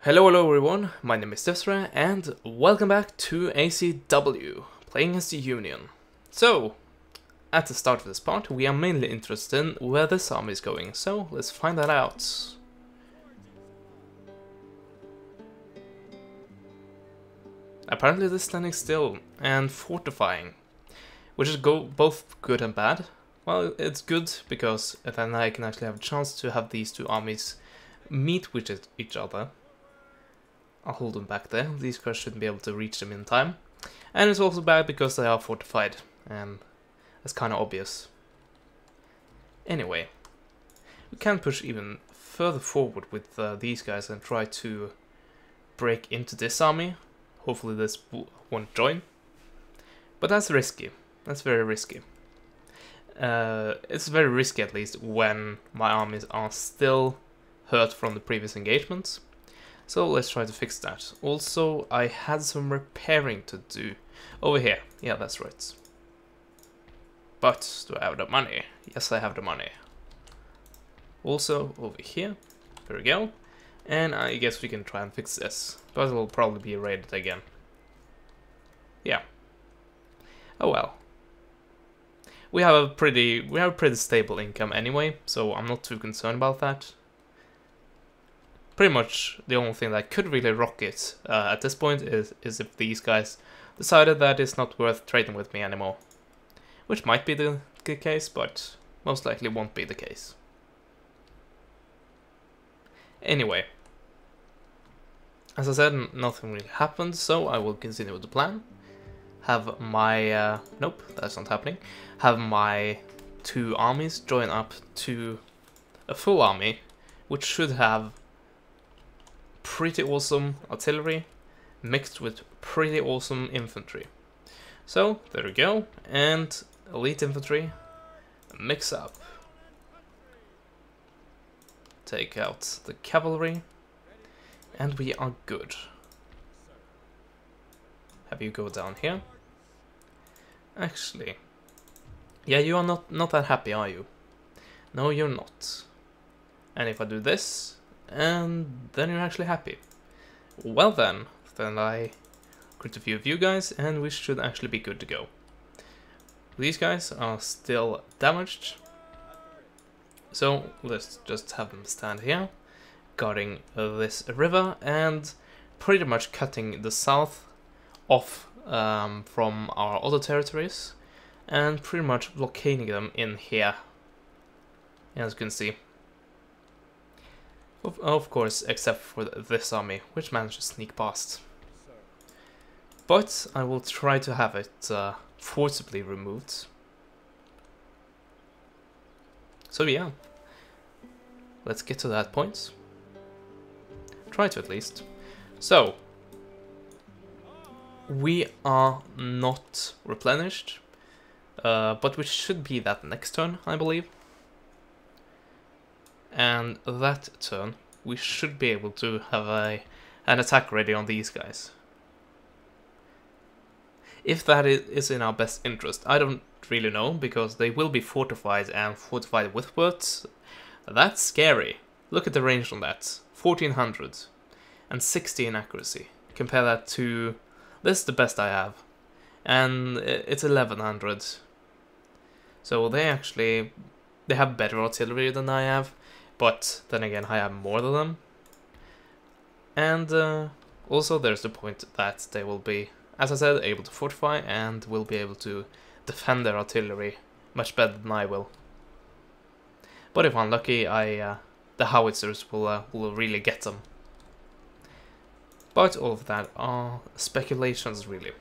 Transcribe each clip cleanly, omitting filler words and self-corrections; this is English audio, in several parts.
Hello everyone, my name is Desra, and welcome back to ACW, playing as the Union. So, at the start of this part, we are mainly interested in where this army is going, so let's find that out. Apparently they're standing still and fortifying, which is both good and bad. Well, it's good because then I can actually have a chance to have these two armies meet with each other. I'll hold them back there. These guys shouldn't be able to reach them in time. And it's also bad because they are fortified, and that's kind of obvious. Anyway, we can push even further forward with these guys and try to break into this army. Hopefully this won't join. But that's risky. That's very risky. It's very risky, at least, when my armies are still hurt from the previous engagements. So let's try to fix that. Also, I had some repairing to do over here. Yeah, that's right. But do I have the money? Yes, I have the money. Also, over here. There we go. And I guess we can try and fix this. But it will probably be raided again. Yeah. Oh well. We have a pretty stable income anyway, so I'm not too concerned about that. Pretty much the only thing that could really rock it at this point is if these guys decided that it's not worth trading with me anymore. Which might be the case, but most likely won't be the case. Anyway. As I said, nothing really happened, so I will continue with the plan. Have my... nope, that's not happening. Have my two armies join up to a full army, which should have pretty awesome artillery mixed with pretty awesome infantry. So, there we go, and elite infantry, mix up. Take out the cavalry, and we are good. Have you go down here? Actually, yeah, you are not that happy, are you? No, you're not. And if I do this, and then you're actually happy. Well then I recruit a few of you guys, and we should actually be good to go. These guys are still damaged, so let's just have them stand here, guarding this river, and pretty much cutting the south off from our other territories, and pretty much blockading them in here, as you can see. Of course, except for this army, which managed to sneak past. But I will try to have it forcibly removed. So yeah, let's get to that point. Try to, at least. So, we are not replenished, but we should be that next turn, I believe. And that turn, we should be able to have an attack ready on these guys. If that is in our best interest, I don't really know, because they will be fortified and fortified with words. That's scary. Look at the range on that. 1400 and 60 in accuracy. Compare that to... this is the best I have. And it's 1100. So they have better artillery than I have. But then again, I have more than them. And also there's the point that they will be, as I said, able to fortify and will be able to defend their artillery much better than I will. But if I'm lucky, the howitzers will really get them. But all of that are speculations, really.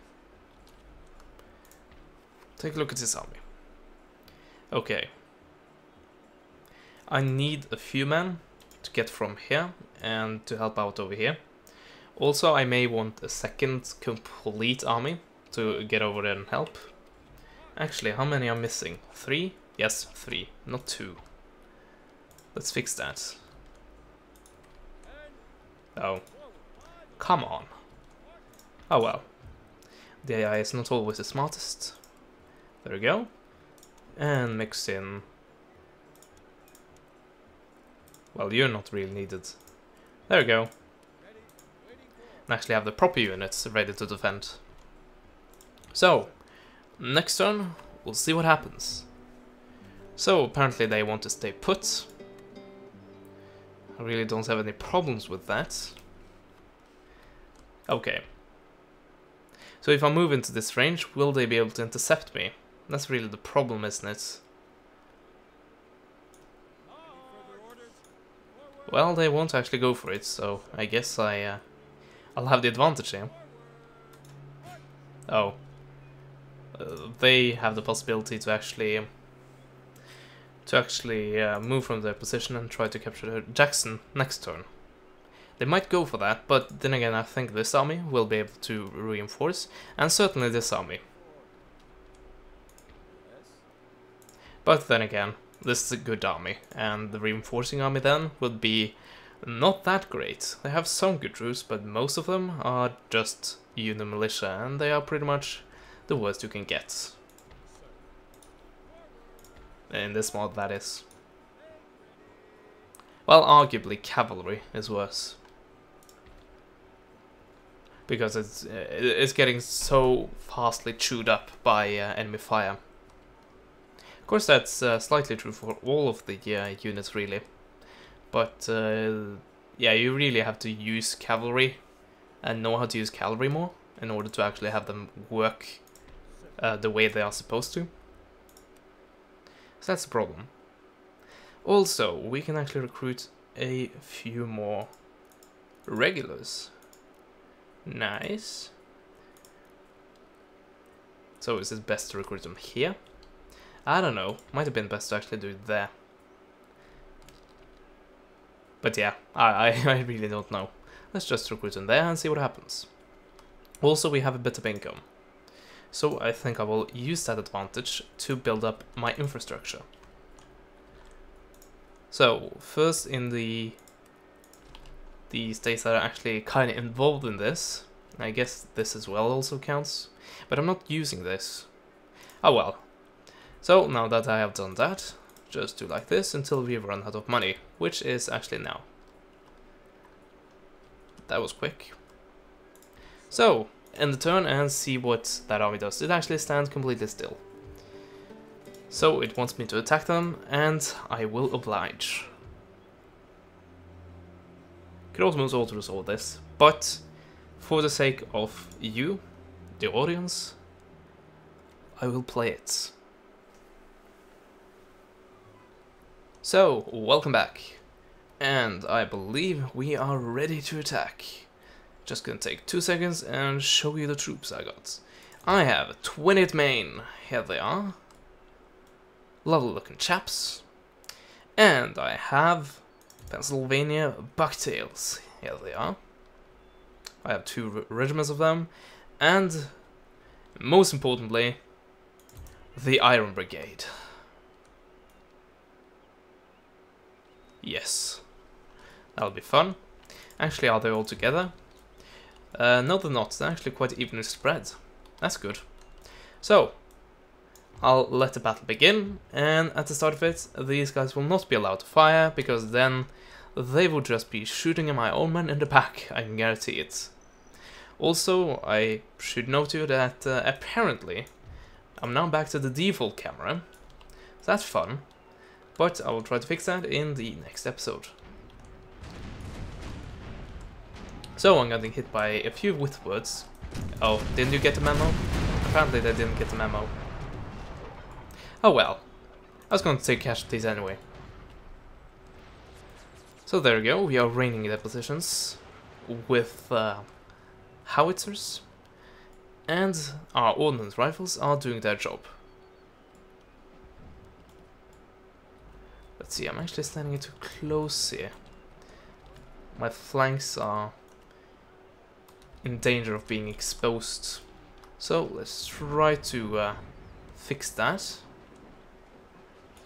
Take a look at this army. Okay. I need a few men to get from here and to help out over here. Also, I may want a second complete army to get over there and help. Actually, how many are missing? 3? Yes, 3, not 2. Let's fix that. Oh. Come on. Oh well. The AI is not always the smartest. There we go. And mix in... well, you're not really needed. There we go. actually have the proper units ready to defend. So, next turn, we'll see what happens. So, apparently they want to stay put. I really don't have any problems with that. Okay. So if I move into this range, will they be able to intercept me? That's really the problem, isn't it? Well, they won't actually go for it, so I guess I'll have the advantage here. Oh. They have the possibility to actually move from their position and try to capture Jackson next turn. They might go for that, but then again I think this army will be able to reinforce, and certainly this army. But then again, this is a good army, and the reinforcing army then would be not that great. They have some good troops, but most of them are just unit militia, and they are pretty much the worst you can get. In this mod, that is. Well, arguably cavalry is worse. Because it's getting so fastly chewed up by enemy fire. Of course, that's slightly true for all of the units, really. But yeah, you really have to use cavalry and know how to use cavalry more in order to actually have them work the way they are supposed to. So that's the problem. Also, we can actually recruit a few more regulars. Nice. So is it best to recruit them here? I don't know. Might have been best to actually do it there. But yeah, I really don't know. Let's just recruit them there and see what happens. Also, we have a bit of income. So I think I will use that advantage to build up my infrastructure. So, first in the states that are actually kind of involved in this, I guess this as well also counts, but I'm not using this. Oh well. So, now that I have done that, just do like this until we run out of money, which is actually now. That was quick. So, end the turn and see what that army does. It actually stands completely still. So it wants me to attack them, and I will oblige. Could also resolve this, but for the sake of you, the audience, I will play it. So, welcome back. And I believe we are ready to attack. Just gonna take 2 seconds and show you the troops I got. I have 20th Maine, here they are. Lovely looking chaps. And I have Pennsylvania Bucktails, here they are. I have 2 regiments of them, and most importantly, the Iron Brigade. Yes, that'll be fun. Actually, are they all together? No, they're not. They're actually quite evenly spread. That's good. So, I'll let the battle begin, and at the start of it, these guys will not be allowed to fire, because then they will just be shooting at my own men in the back, I can guarantee it. Also, I should note to you that apparently, I'm now back to the default camera, so that's fun, but I will try to fix that in the next episode. So, I'm getting hit by a few Withwords. Oh, didn't you get the memo? Apparently they didn't get the memo. Oh well, I was going to take casualties anyway. So there we go, we are raining their positions with howitzers, and our ordnance rifles are doing their job. Let's see, I'm actually standing too close here. My flanks are in danger of being exposed. So let's try to fix that.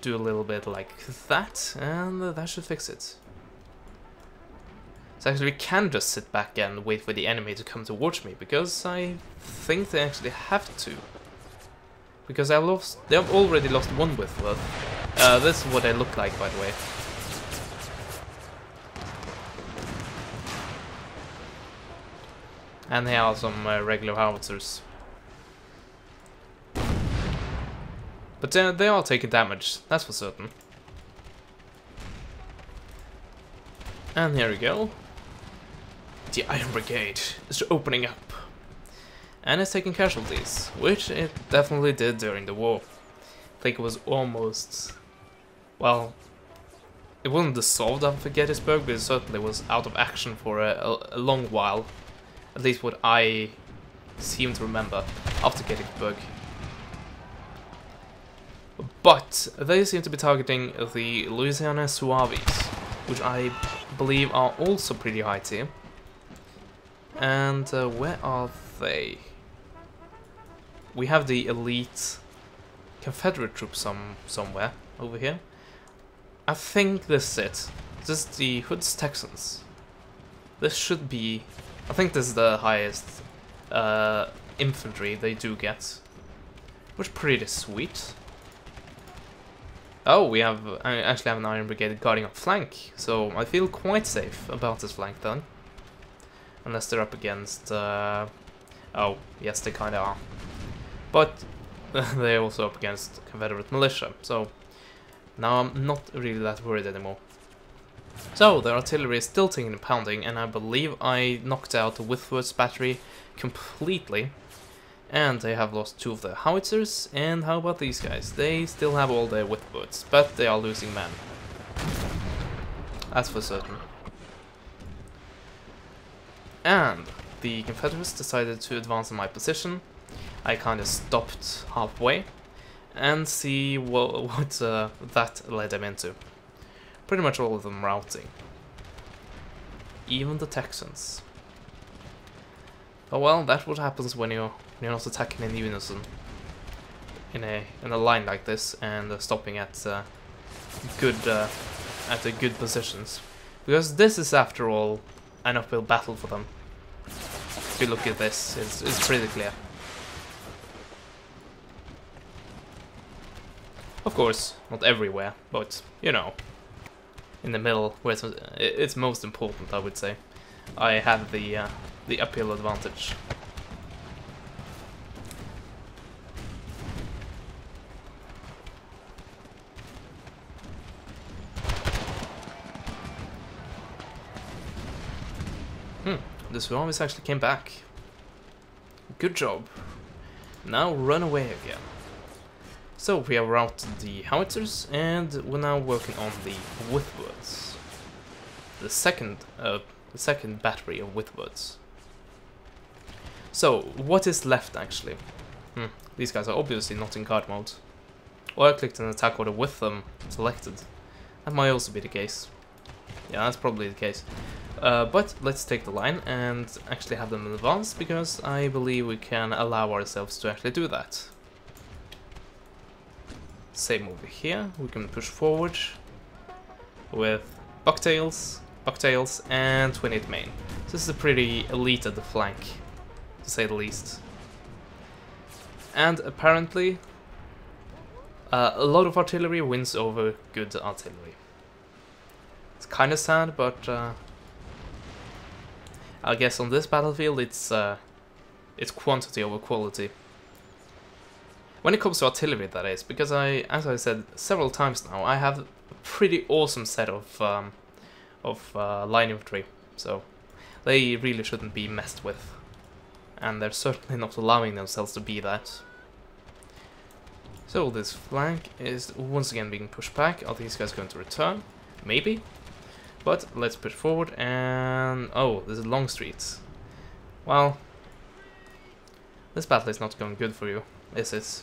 Do a little bit like that, and that should fix it. So actually we can just sit back and wait for the enemy to come towards me, because I think they actually have to. Because they have already lost 1 Withworth. This is what they look like, by the way. And here are some regular howitzers. But they are taking damage, that's for certain. And here we go. The Iron Brigade is opening up. And it's taking casualties, which it definitely did during the war. I think it was almost... well, it wasn't dissolved after Gettysburg, but it certainly was out of action for a long while. At least what I seem to remember after Gettysburg. But they seem to be targeting the Louisiana Zouaves, which I believe are also pretty high tier. And where are they? We have the elite Confederate troops somewhere over here. I think this is it. This is the Hood's Texans. This should be... I think this is the highest infantry they do get. Which is pretty sweet. Oh, I actually have an Iron Brigade guarding up flank, so I feel quite safe about this flank then. Unless they're up against... oh, yes, they kinda are. But they're also up against Confederate militia, so now I'm not really that worried anymore. So, their artillery is still taking a pounding, and I believe I knocked out the Whitworth's battery completely. And they have lost 2 of their howitzers, and how about these guys? They still have all their Whitworths, but they are losing men. That's for certain. And the Confederates decided to advance in my position. I kind of stopped halfway, and see what that led them into. Pretty much all of them routing. Even the Texans. Oh well, that's what happens when you're not attacking in unison in a line like this and stopping at good positions, because this is after all an uphill battle for them. If you look at this, it's pretty clear. Of course, not everywhere, but you know, in the middle where it's most important, I would say. I have the uphill advantage. The Zouaves actually came back. Good job. Now run away again. So we have routed the howitzers, and we're now working on the Whitworths. The second battery of Whitworths. So what is left actually? These guys are obviously not in guard mode. Or I clicked an attack order with them selected. That might also be the case. Yeah, that's probably the case. But let's take the line and actually have them in advance, because I believe we can allow ourselves to actually do that. Same over here, we can push forward with bucktails, and 28 main. So this is a pretty elite at the flank, to say the least. And apparently, a lot of artillery wins over good artillery. It's kind of sad, but I guess on this battlefield it's quantity over quality. When it comes to artillery, that is, because as I said several times now, I have a pretty awesome set of line infantry, so they really shouldn't be messed with, and they're certainly not allowing themselves to be that. So this flank is once again being pushed back. Are these guys going to return? Maybe. But let's push forward, and oh, this is Longstreet. Well, this battle is not going good for you, is it?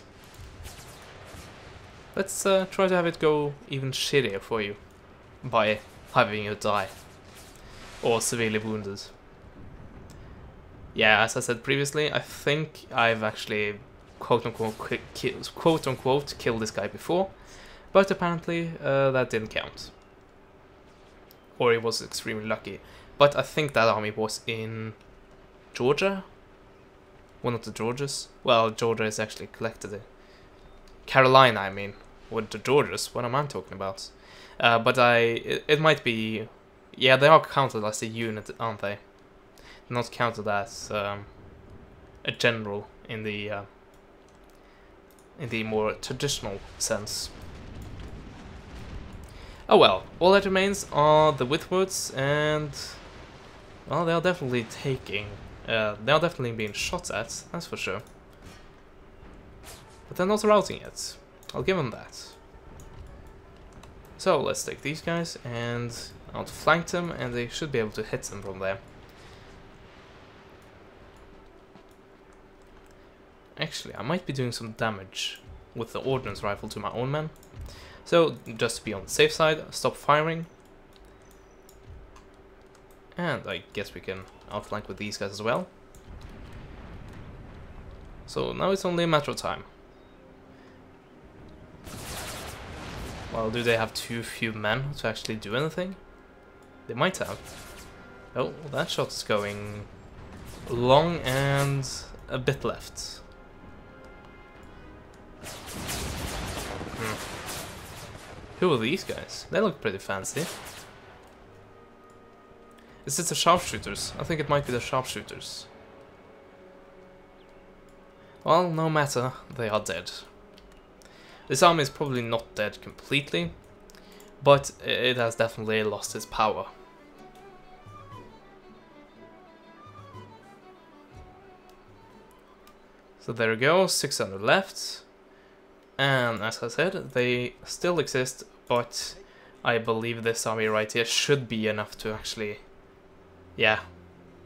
Let's try to have it go even shittier for you by having you die or severely wounded. Yeah, as I said previously, I think I've actually quote-unquote killed this guy before, but apparently that didn't count. Or he was extremely lucky. But I think that army was in Georgia? One of the Georgias? Well, Georgia is actually collected in Carolina, I mean. What the Georgias? What am I talking about? But it might be... Yeah, they are counted as a unit, aren't they? not counted as a general in the more traditional sense. Oh well, all that remains are the Withwoods, and well, they are definitely they are definitely being shot at, that's for sure. But they're not routing yet. I'll give them that. So let's take these guys and outflank them, and they should be able to hit them from there. Actually, I might be doing some damage with the ordnance rifle to my own men. So, just to be on the safe side, stop firing. And I guess we can outflank with these guys as well. So now it's only a matter of time. Well, do they have too few men to actually do anything? They might have. Oh, that shot's going long and a bit left. Who are these guys? They look pretty fancy. Is it the sharpshooters? I think it might be the sharpshooters. Well, no matter, they are dead. This army is probably not dead completely, but it has definitely lost its power. So there we go, 600 left. And as I said, they still exist, but I believe this army right here should be enough to actually... Yeah,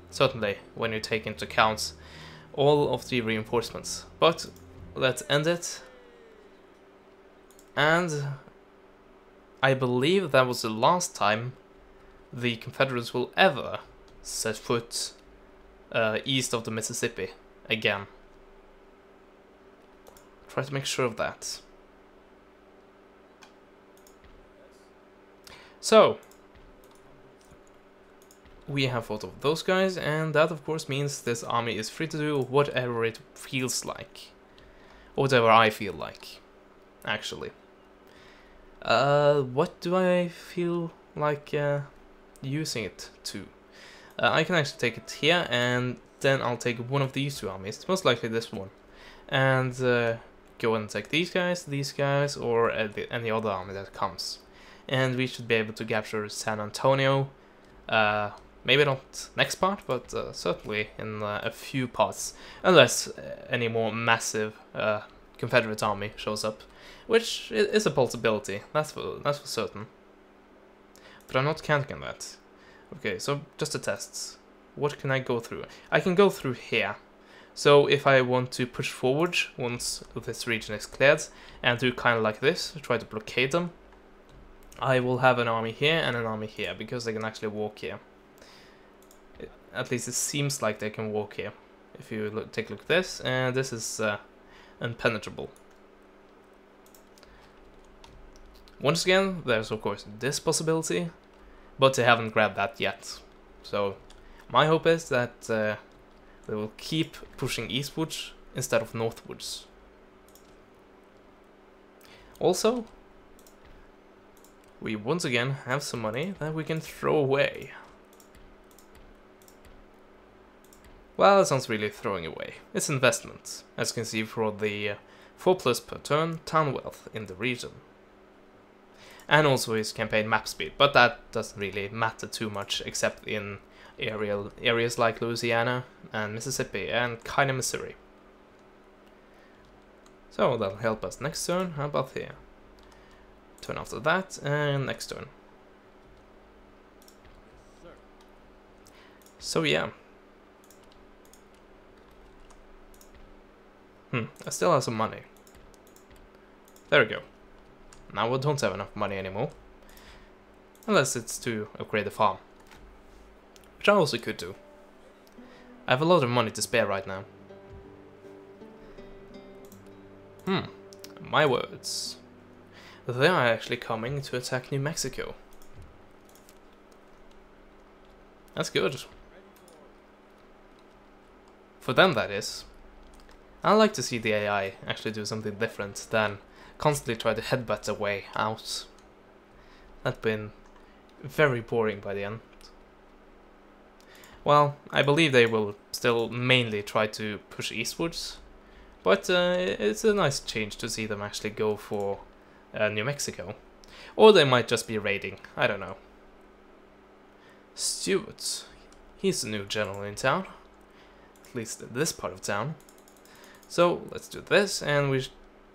certainly, when you take into account all of the reinforcements. But let's end it. And I believe that was the last time the Confederates will ever set foot east of the Mississippi again. Try to make sure of that. So, we have fought of those guys, and that of course means this army is free to do whatever it feels like. Or whatever I feel like, actually. What do I feel like using it to? I can actually take it here, and then I'll take one of these two armies, most likely this one. And go and take these guys, or any other army that comes. And we should be able to capture San Antonio. Maybe not next part, but certainly in a few parts. Unless any more massive Confederate army shows up. Which is a possibility, that's for certain. But I'm not counting on that. Okay, so just the tests. What can I go through? I can go through here. So if I want to push forward once this region is cleared, and do kind of like this, try to blockade them, I will have an army here and an army here, because they can actually walk here. At least it seems like they can walk here. If you take a look at this, and this is impenetrable. Once again, there's of course this possibility, but they haven't grabbed that yet. So my hope is that they will keep pushing eastwards instead of northwards. Also, we once again have some money that we can throw away. Well, it's not really throwing away, it's investment, as you can see for the 4+ per turn town wealth in the region. And also his campaign map speed, but that doesn't really matter too much, except in areas like Louisiana and Mississippi and kinda Missouri. So that'll help us next turn. How about here? Turn after that, and next turn. So yeah. I still have some money. There we go. Now we don't have enough money anymore. Unless it's to upgrade the farm. Which I also could do. I have a lot of money to spare right now. My words. They are actually coming to attack New Mexico. That's good. For them, that is. I like to see the AI actually do something different than constantly try to headbutt their way out. That's been very boring by the end. Well, I believe they will still mainly try to push eastwards, but it's a nice change to see them actually go for New Mexico. Or they might just be raiding, I don't know. Stuart, he's the new general in town, at least in this part of town. So let's do this, and we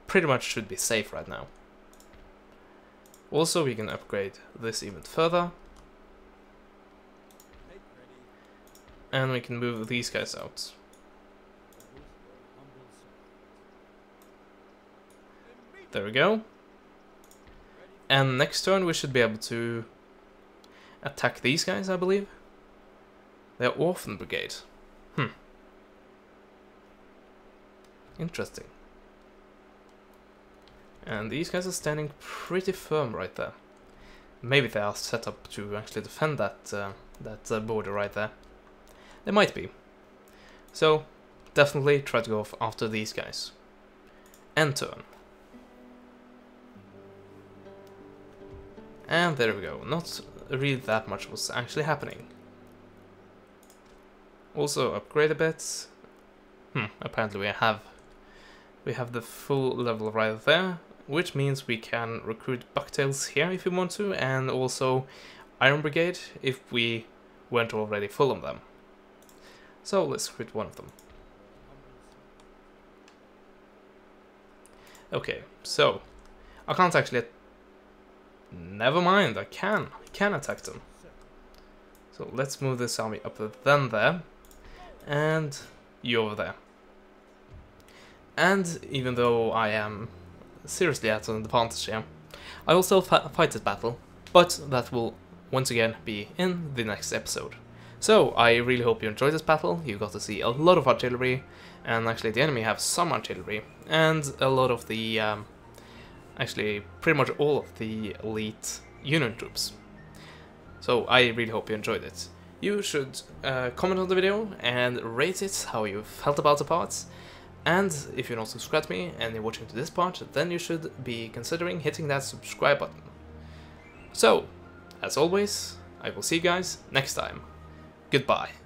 pretty much should be safe right now. Also, we can upgrade this even further. And we can move these guys out. There we go. And next turn we should be able to attack these guys, I believe. They're Orphan Brigade. Interesting. And these guys are standing pretty firm right there. Maybe they are set up to actually defend that border right there. They might be. So, definitely try to go after these guys. End turn. And there we go. Not really that much was actually happening. Also upgrade a bit. Apparently we have the full level right there, which means we can recruit Bucktails here if we want to, and also Iron Brigade if we weren't already full of them. So let's recruit one of them. Okay, so I can't actually. Never mind, I can attack them. So let's move this army up then there, and you over there. And even though I am seriously at an advantage here, I will still fight this battle, but that will once again be in the next episode. So I really hope you enjoyed this battle. You got to see a lot of artillery, and actually the enemy have some artillery, and a lot of the, actually pretty much all of the elite Union troops. So I really hope you enjoyed it. You should comment on the video and rate it how you felt about the parts. And if you're not subscribed to me and you're watching to this part, then you should be considering hitting that subscribe button. So, as always, I will see you guys next time. Goodbye.